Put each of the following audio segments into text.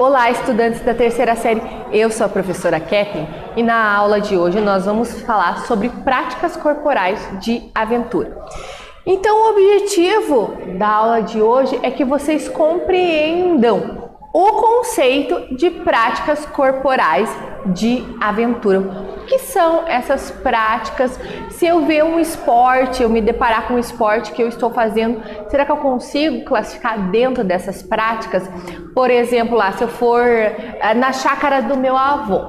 Olá, estudantes da terceira série, eu sou a professora Kathleen e na aula de hoje nós vamos falar sobre práticas corporais de aventura. Então o objetivo da aula de hoje é que vocês compreendam o conceito de práticas corporais de aventura. O que são essas práticas? Se eu ver um esporte, eu me deparar com um esporte que eu estou fazendo, será que eu consigo classificar dentro dessas práticas? Por exemplo, lá, se eu for na chácara do meu avô,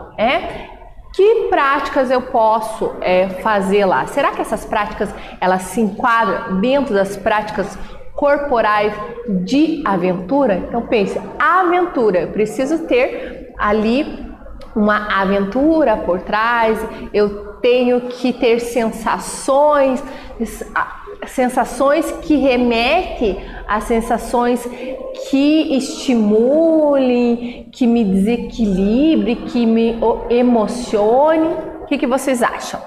que práticas eu posso fazer lá? Será que essas práticas elas se enquadram dentro das práticas corporais de aventura? Então pense, aventura, eu preciso ter ali uma aventura por trás, eu tenho que ter sensações que remetem a sensações que estimulem, que me desequilibre, que me emocione. O que vocês acham?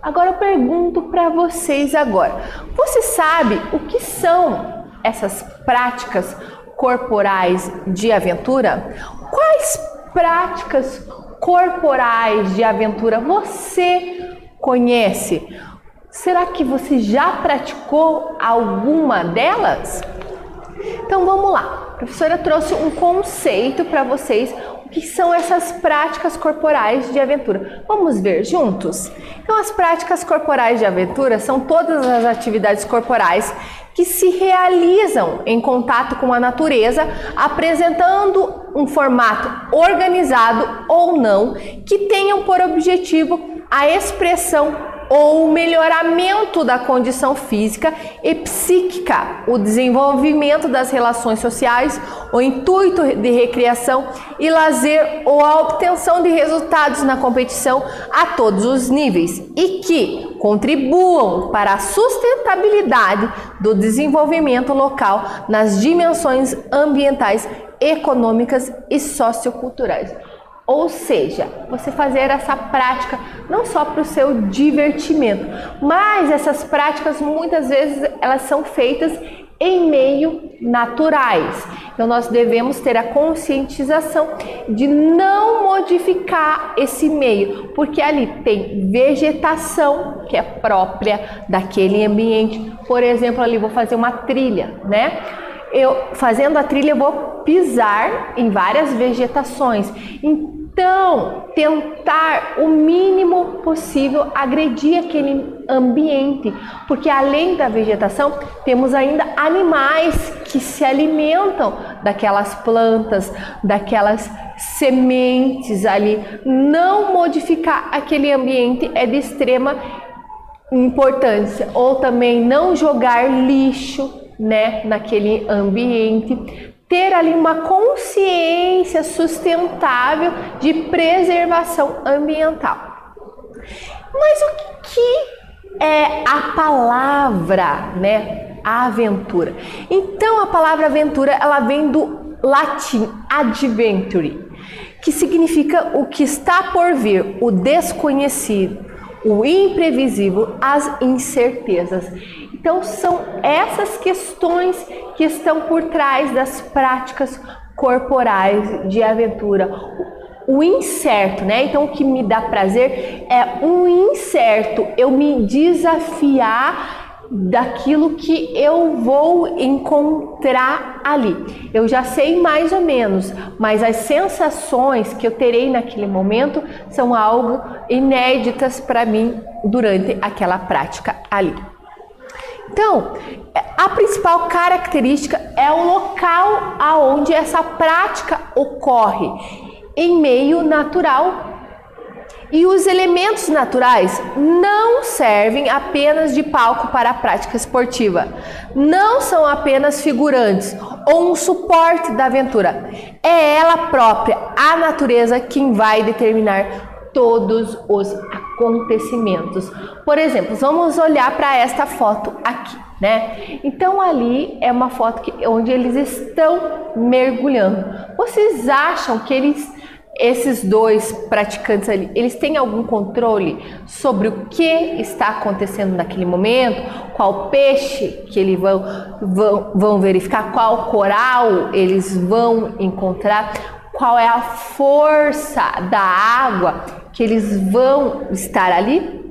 Agora eu pergunto para vocês agora. Você sabe o que são essas práticas corporais de aventura? Quais práticas corporais de aventura você conhece? Será que você já praticou alguma delas? Então vamos lá. A professora trouxe um conceito para vocês. O que são essas práticas corporais de aventura? Vamos ver juntos? Então as práticas corporais de aventura são todas as atividades corporais que se realizam em contato com a natureza, apresentando um formato organizado ou não, que tenham por objetivo a expressão ou o melhoramento da condição física e psíquica, o desenvolvimento das relações sociais, o intuito de recreação e lazer ou a obtenção de resultados na competição a todos os níveis e que contribuam para a sustentabilidade do desenvolvimento local nas dimensões ambientais, econômicas e socioculturais. Ou seja, você fazer essa prática não só para o seu divertimento, mas essas práticas muitas vezes elas são feitas em meio naturais. Então nós devemos ter a conscientização de não modificar esse meio, porque ali tem vegetação que é própria daquele ambiente. Por exemplo, ali vou fazer uma trilha, fazendo a trilha eu vou pisar em várias vegetações. Então, tentar o mínimo possível agredir aquele ambiente, porque além da vegetação, temos ainda animais que se alimentam daquelas plantas, daquelas sementes ali. Não modificar aquele ambiente é de extrema importância, ou também não jogar lixo, naquele ambiente. Ter ali uma consciência sustentável de preservação ambiental. Mas o que é a palavra, aventura? Então a palavra aventura, ela vem do latim adventure, que significa o que está por vir, o desconhecido, o imprevisível, as incertezas. Então são essas questões que estão por trás das práticas corporais de aventura. O incerto, Então o que me dá prazer é um incerto, eu me desafiar daquilo que eu vou encontrar ali. Eu já sei mais ou menos, mas as sensações que eu terei naquele momento são algo inéditas para mim durante aquela prática ali. Então, a principal característica é o local aonde essa prática ocorre, em meio natural. E os elementos naturais não servem apenas de palco para a prática esportiva, não são apenas figurantes ou um suporte da aventura. É ela própria, a natureza, quem vai determinar todos os acontecimentos. Por exemplo, vamos olhar para esta foto aqui, Então ali é uma foto onde eles estão mergulhando. Vocês acham que eles esses dois praticantes ali, eles têm algum controle sobre o que está acontecendo naquele momento? Qual peixe que eles vão verificar? Qual coral eles vão encontrar? Qual é a força da água que eles vão estar ali?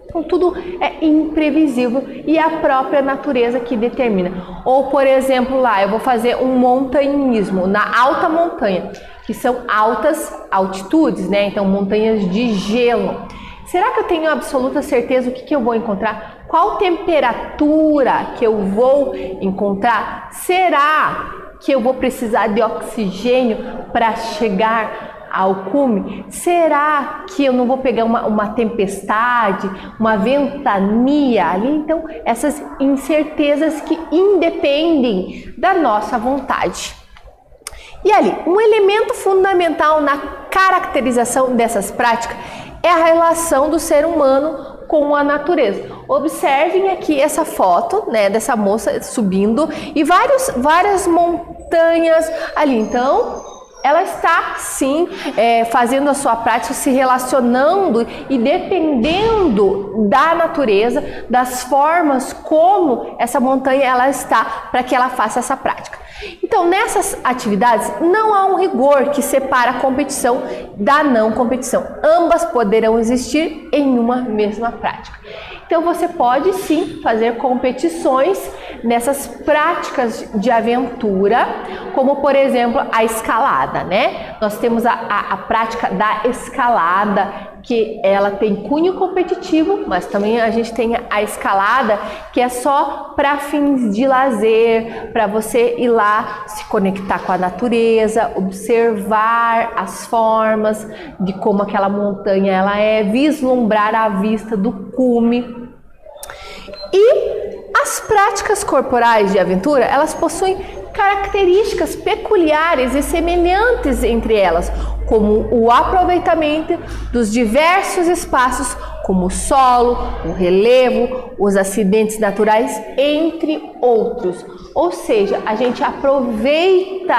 Então, tudo é imprevisível e a própria natureza que determina. Ou, por exemplo, lá eu vou fazer um montanhismo na alta montanha, que são altas altitudes, né? Então, montanhas de gelo. Será que eu tenho absoluta certeza o que eu vou encontrar? Qual temperatura que eu vou encontrar? Será que eu vou precisar de oxigênio para chegar ao cume? Será que eu não vou pegar uma tempestade, uma ventania ali? Então, essas incertezas que independem da nossa vontade. E ali, um elemento fundamental na caracterização dessas práticas é a relação do ser humano com a natureza. Observem aqui essa foto, né, dessa moça subindo e várias montanhas ali. Então, ela está sim fazendo a sua prática, se relacionando e dependendo da natureza, das formas como essa montanha ela está para que ela faça essa prática. Então, nessas atividades não há um rigor que separa a competição da não competição. Ambas poderão existir em uma mesma prática. Então, você pode sim fazer competições nessas práticas de aventura, como por exemplo a escalada, né? Nós temos a prática da escalada, que ela tem cunho competitivo, mas também a gente tem a escalada, que é só para fins de lazer, para você ir lá se conectar com a natureza, observar as formas de como aquela montanha ela é, vislumbrar a vista do cume. E as práticas corporais de aventura, elas possuem características peculiares e semelhantes entre elas, como o aproveitamento dos diversos espaços, como o solo, o relevo, os acidentes naturais, entre outros. Ou seja, a gente aproveita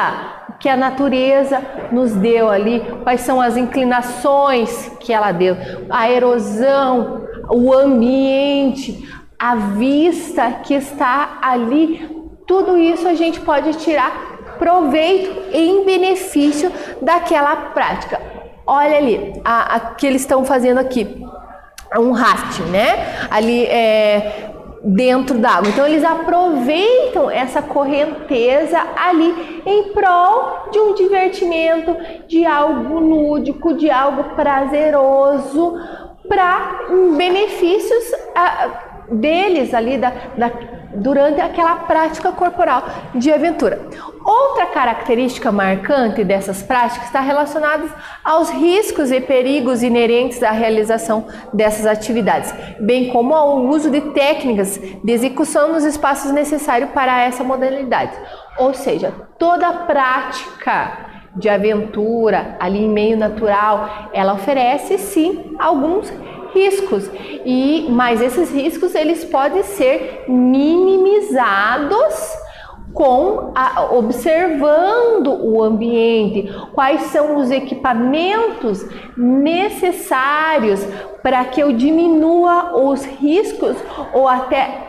o que a natureza nos deu ali, quais são as inclinações que ela deu, a erosão, o ambiente, a vista que está ali. Tudo isso a gente pode tirar proveito em benefício daquela prática. Olha ali, a que eles estão fazendo aqui, um rafting, né? Ali dentro da água. Então eles aproveitam essa correnteza ali em prol de um divertimento, de algo lúdico, de algo prazeroso, para benefícios deles ali durante aquela prática corporal de aventura. Outra característica marcante dessas práticas está relacionada aos riscos e perigos inerentes à realização dessas atividades, bem como ao uso de técnicas de execução nos espaços necessários para essa modalidade. Ou seja, toda prática de aventura ali em meio natural, ela oferece sim alguns riscos, mas esses riscos eles podem ser minimizados observando o ambiente, quais são os equipamentos necessários para que eu diminua os riscos ou até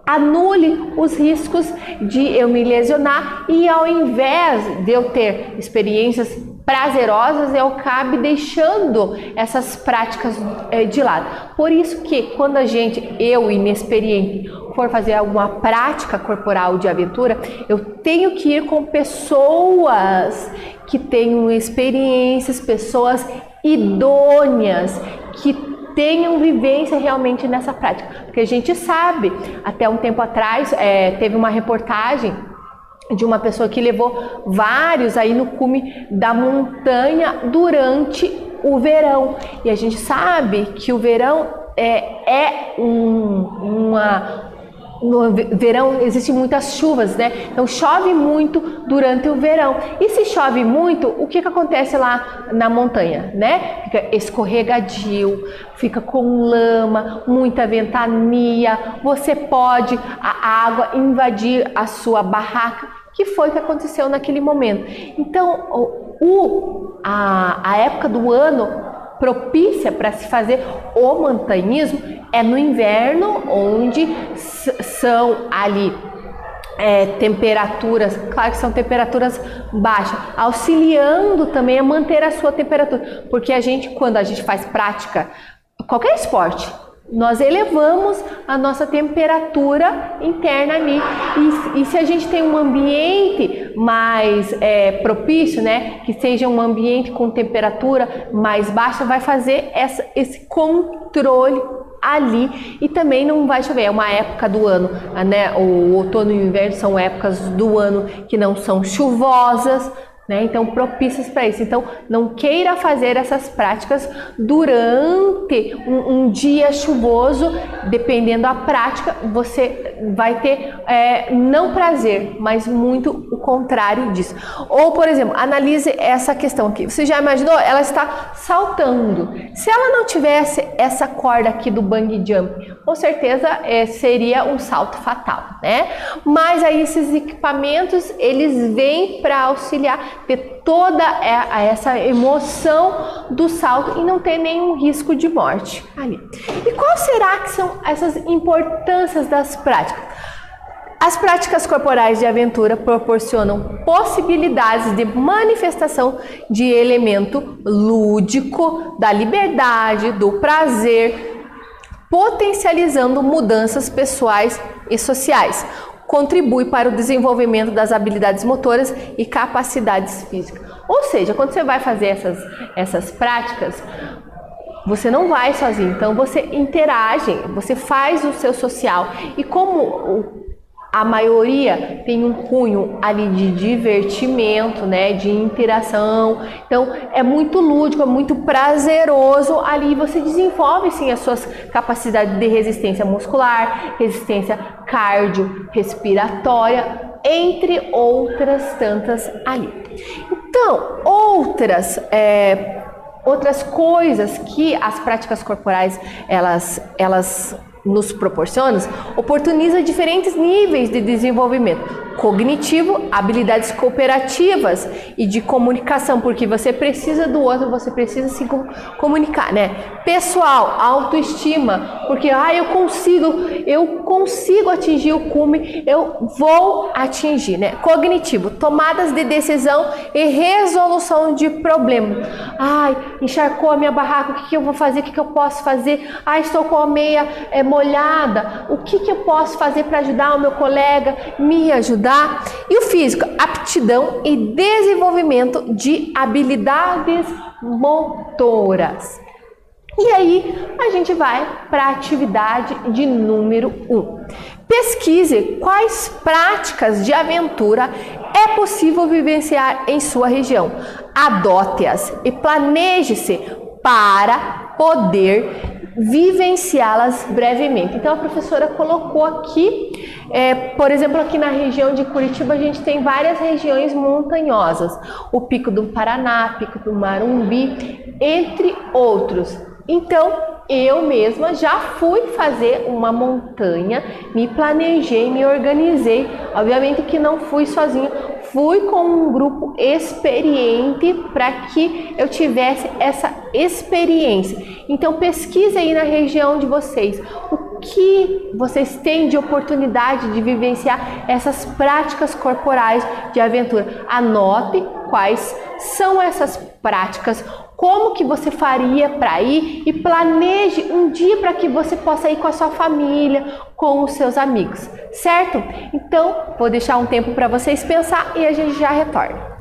anule os riscos de eu me lesionar, e ao invés de eu ter experiências prazerosas, eu acabe deixando essas práticas de lado. Por isso que quando eu inexperiente, for fazer alguma prática corporal de aventura, eu tenho que ir com pessoas que tenham experiências, pessoas idôneas, que tenham vivência realmente nessa prática. Porque a gente sabe, até um tempo atrás, teve uma reportagem de uma pessoa que levou vários aí no cume da montanha durante o verão. E a gente sabe que o verão no verão existem muitas chuvas, né? Então chove muito durante o verão. E se chove muito, o que acontece lá na montanha, né? Fica escorregadio, fica com lama, muita ventania. A água invadir a sua barraca, que foi o que aconteceu naquele momento. Então, A época do ano propícia para se fazer o montanhismo é no inverno, onde são ali temperaturas, claro que são temperaturas baixas, auxiliando também a manter a sua temperatura, porque quando a gente faz prática, qualquer esporte, nós elevamos a nossa temperatura interna ali, e se a gente tem um ambiente mais propício, né, que seja um ambiente com temperatura mais baixa, vai fazer esse controle ali, e também não vai chover. É uma época do ano, né? O outono e o inverno são épocas do ano que não são chuvosas, né? Então propícias para isso. Então não queira fazer essas práticas durante um dia chuvoso. Dependendo da prática, você vai ter não prazer, mas muito o contrário disso. Ou, por exemplo, analise essa questão aqui. Você já imaginou? Ela está saltando. Se ela não tivesse essa corda aqui do bungee jump, com certeza seria um salto fatal, né? Mas aí esses equipamentos, eles vêm para auxiliar, ter toda essa emoção do salto e não ter nenhum risco de morte ali. E qual será que são essas importâncias das práticas? As práticas corporais de aventura proporcionam possibilidades de manifestação de elemento lúdico, da liberdade, do prazer, potencializando mudanças pessoais e sociais. Contribui para o desenvolvimento das habilidades motoras e capacidades físicas. Ou seja, quando você vai fazer essas práticas, você não vai sozinho, então você interage, você faz o seu social, e como a maioria tem um cunho ali de divertimento, né, de interação, então é muito lúdico, é muito prazeroso ali, você desenvolve sim as suas capacidades de resistência muscular, resistência cardiorrespiratória, entre outras tantas ali. Então, outras coisas que as práticas corporais elas nos proporciona, oportuniza diferentes níveis de desenvolvimento cognitivo, habilidades cooperativas e de comunicação, porque você precisa do outro, você precisa se comunicar, né? Pessoal, autoestima, porque eu consigo atingir o cume, eu vou atingir, né? Cognitivo, tomadas de decisão e resolução de problema. Encharcou a minha barraca, o que eu vou fazer? O que eu posso fazer? Estou com a meia molhada, o que eu posso fazer para ajudar o meu colega, me ajudar? E o físico, aptidão e desenvolvimento de habilidades motoras. E aí a gente vai para a atividade de número 1. Pesquise quais práticas de aventura é possível vivenciar em sua região. Adote-as e planeje-se para poder vivenciá-las brevemente. Então a professora colocou aqui, por exemplo, aqui na região de Curitiba a gente tem várias regiões montanhosas, o Pico do Paraná, Pico do Marumbi, entre outros. Então eu mesma já fui fazer uma montanha, me planejei, me organizei, obviamente que não fui sozinha, fui com um grupo experiente para que eu tivesse essa experiência. Então pesquise aí na região de vocês o que vocês têm de oportunidade de vivenciar essas práticas corporais de aventura. Anote quais são essas práticas, como que você faria para ir, e planeje um dia para que você possa ir com a sua família, com os seus amigos, certo? Então, vou deixar um tempo para vocês pensar e a gente já retorna.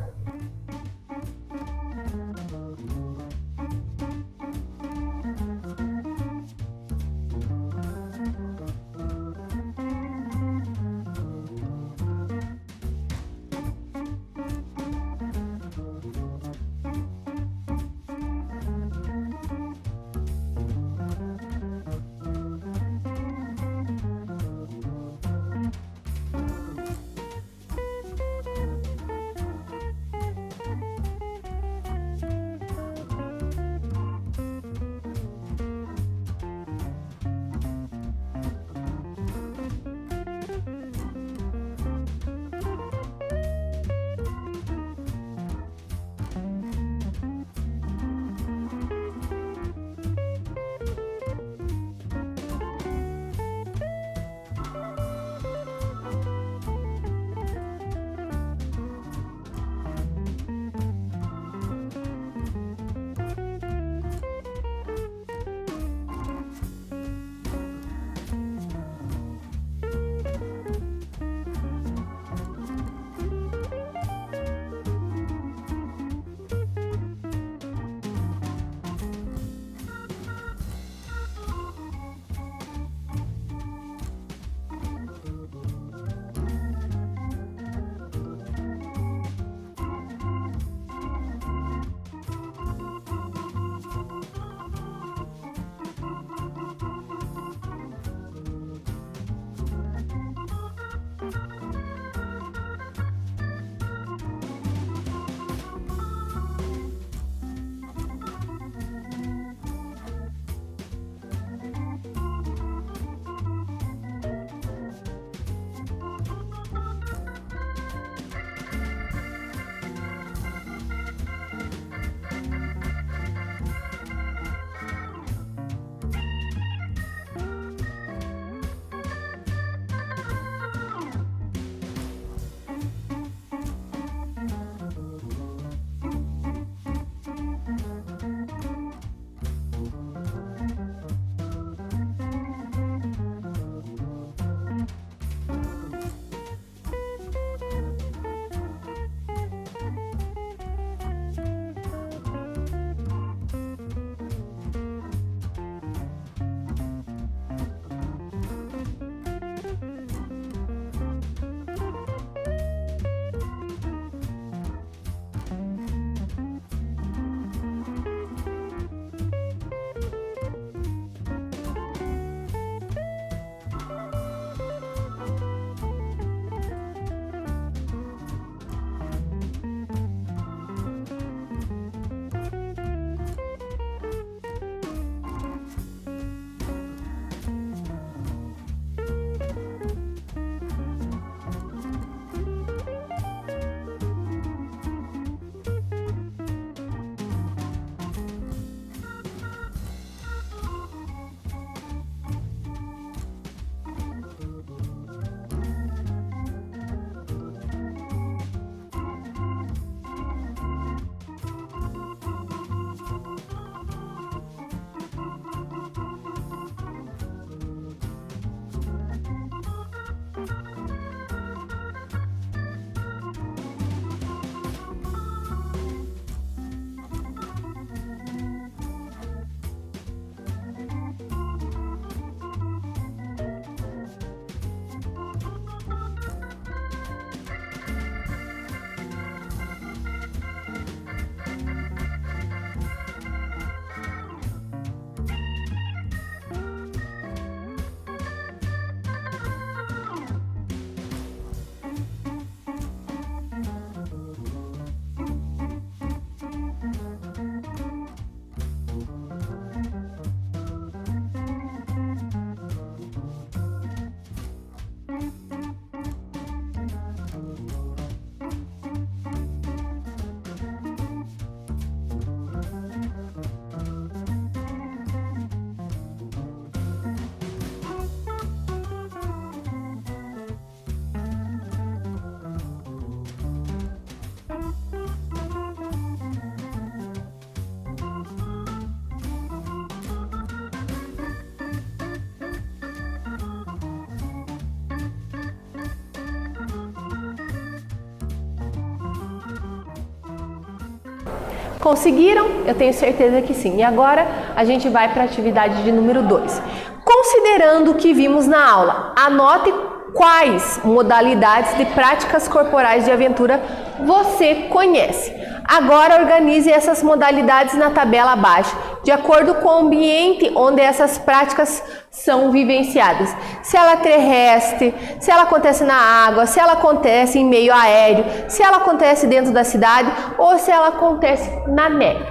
Conseguiram? Eu tenho certeza que sim. E agora a gente vai para a atividade de número 2. Considerando o que vimos na aula, anote quais modalidades de práticas corporais de aventura você conhece. Agora organize essas modalidades na tabela abaixo, de acordo com o ambiente onde essas práticas são vivenciadas. Se ela é terrestre, se ela acontece na água, se ela acontece em meio aéreo, se ela acontece dentro da cidade ou se ela acontece na neve.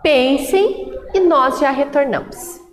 Pensem e nós já retornamos.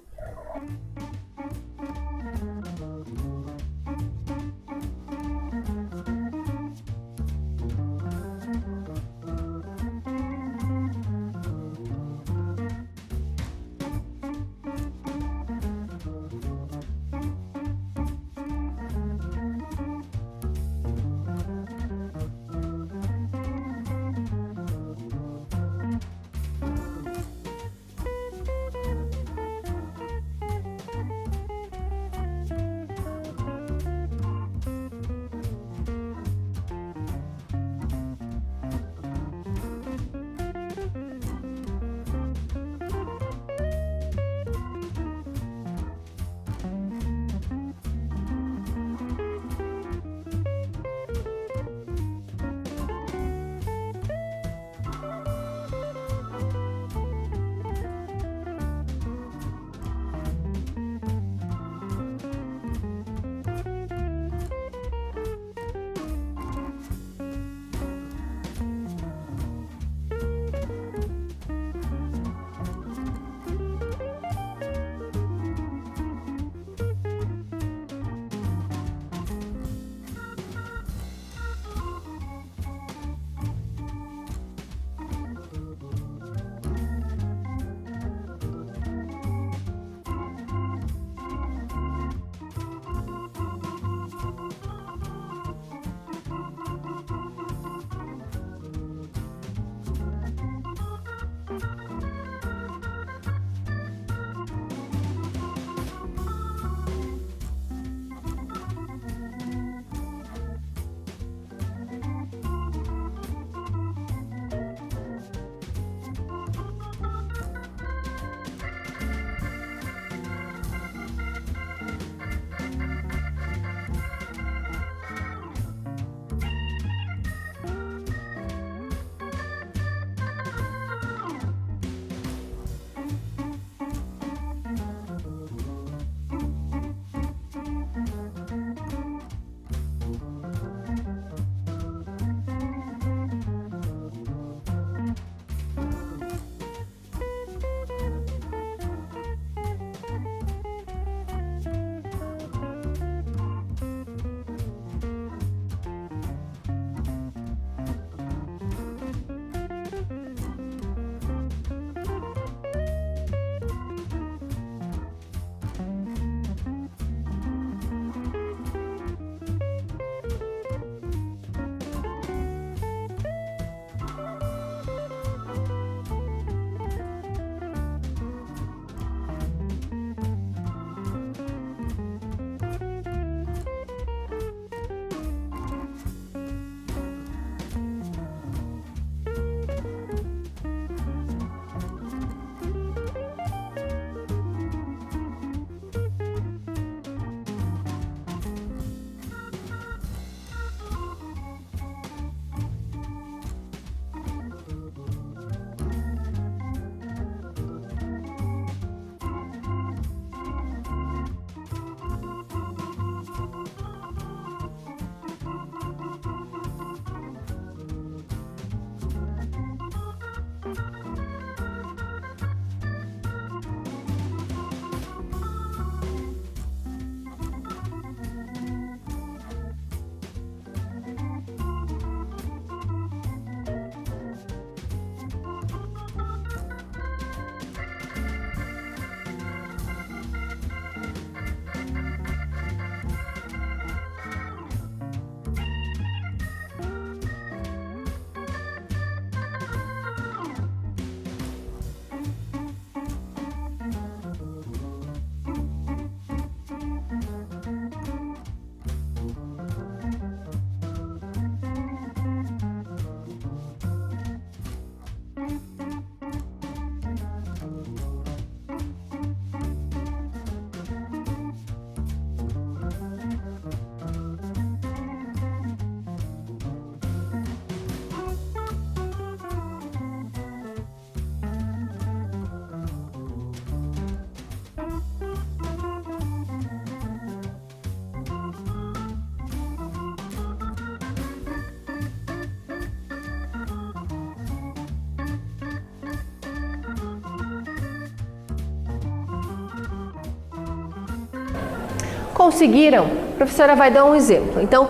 conseguiram? A professora vai dar um exemplo. Então,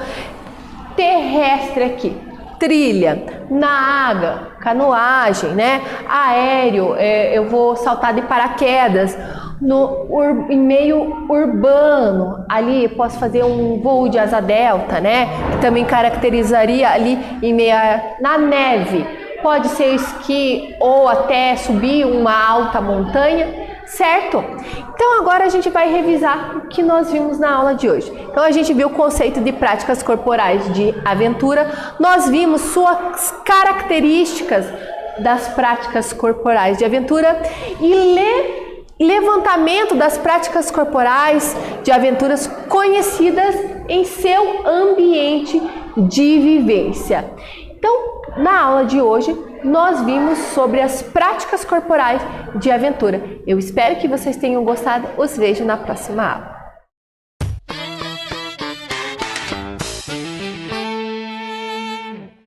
terrestre aqui, trilha, na água, canoagem, né? Aéreo, eu vou saltar de paraquedas. Em meio urbano, ali posso fazer um voo de asa delta, né? Que também caracterizaria ali em meio na neve. Pode ser esqui ou até subir uma alta montanha, certo? Então agora a gente vai revisar o que nós vimos na aula de hoje. Então a gente viu o conceito de práticas corporais de aventura, nós vimos suas características das práticas corporais de aventura e levantamento das práticas corporais de aventuras conhecidas em seu ambiente de vivência. Então, na aula de hoje, nós vimos sobre as práticas corporais de aventura. Eu espero que vocês tenham gostado. Os vejo na próxima aula.